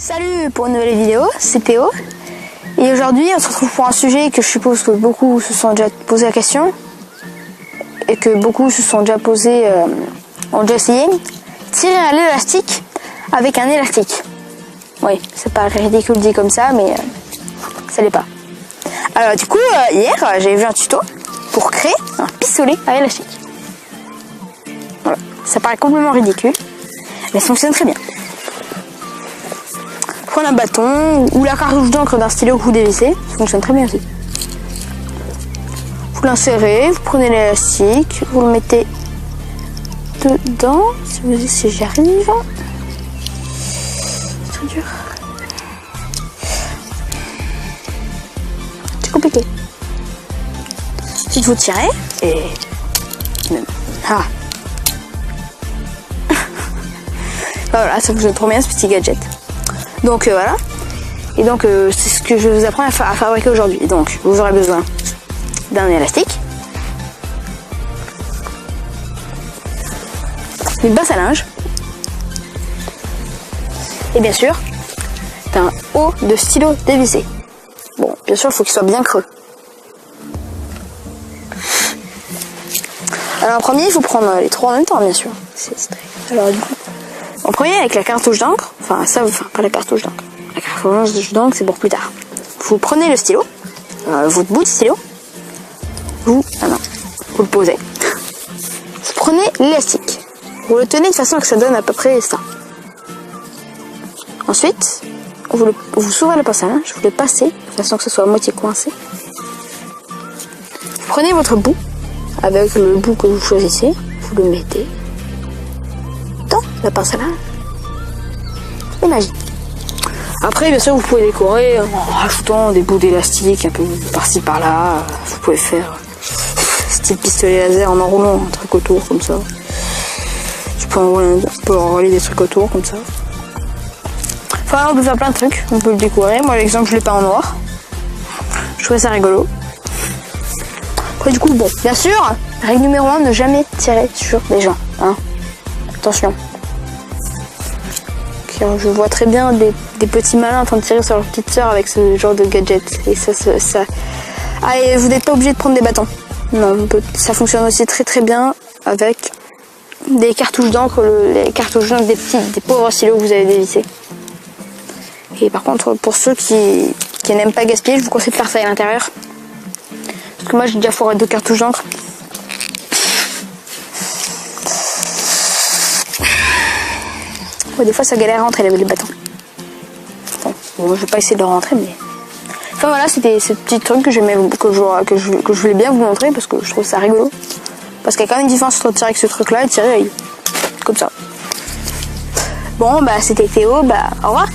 Salut pour une nouvelle vidéo, c'est Théo. Et aujourd'hui on se retrouve pour un sujet que je suppose que beaucoup se sont déjà posé la question. Et que beaucoup se sont déjà posé, ont déjà essayé. Tirer à l'élastique avec un élastique. Oui, c'est pas ridicule dit comme ça, mais ça l'est pas. Alors du coup, hier j'ai vu un tuto pour créer un pistolet à élastique. Voilà, ça paraît complètement ridicule, mais ça fonctionne très bien. Prenez un bâton ou la cartouche d'encre d'un stylo que vous dévissez, ça fonctionne très bien aussi. Vous l'insérez, vous prenez l'élastique, vous le mettez dedans, si j'y arrive. C'est très dur. C'est compliqué. Ensuite vous tirez et... Ah. Voilà, ça fonctionne trop bien ce petit gadget. Donc voilà. Et donc c'est ce que je vais vous apprendre à fabriquer aujourd'hui. Donc vous aurez besoin d'un élastique, une basse à linge et bien sûr d'un haut de stylo dévissé. Bon, bien sûr il faut qu'il soit bien creux. Alors en premier il faut prendre les trois en même temps bien sûr. Alors du coup, en premier avec la cartouche d'encre, enfin pas la cartouche d'encre. La cartouche d'encre c'est pour plus tard. Vous prenez le stylo, votre bout de stylo, vous le posez. Vous prenez l'élastique, vous le tenez de façon que ça donne à peu près ça. Ensuite, vous ouvrez le pince à linge, vous le passez de façon que ce soit à moitié coincé. Vous prenez votre bout, avec le bout que vous choisissez, vous le mettez dans la pince à linge. C'est magique. Après, bien sûr, vous pouvez décorer en rajoutant des bouts d'élastique un peu par-ci par-là. Vous pouvez faire style pistolet laser en enroulant un truc autour comme ça. Je peux enrouler des trucs autour comme ça. Enfin, on peut faire plein de trucs. On peut le décorer. Moi, l'exemple, je l'ai peint en noir. Je trouvais ça rigolo. Après, du coup, bon, bien sûr, règle numéro 1, ne jamais tirer sur les gens. Hein. Attention. Je vois très bien des petits malins en train de tirer sur leur petite sœur avec ce genre de gadget. Et ça. Ah, et vous n'êtes pas obligé de prendre des bâtons. Non, ça fonctionne aussi très très bien avec des cartouches d'encre, les cartouches d'encre des pauvres stylos que vous avez dévissés. Et par contre, pour ceux qui n'aiment pas gaspiller, je vous conseille de faire ça à l'intérieur. Parce que moi j'ai déjà foiré 2 cartouches d'encre. Des fois ça galère à rentrer les bâtons. Bon, je vais pas essayer de le rentrer, mais... Enfin voilà, c'était ce petit truc que je voulais bien vous montrer parce que je trouve ça rigolo. Parce qu'il y a quand même une différence entre tirer avec ce truc là et tirer comme ça. Bon bah c'était Théo, bah au revoir.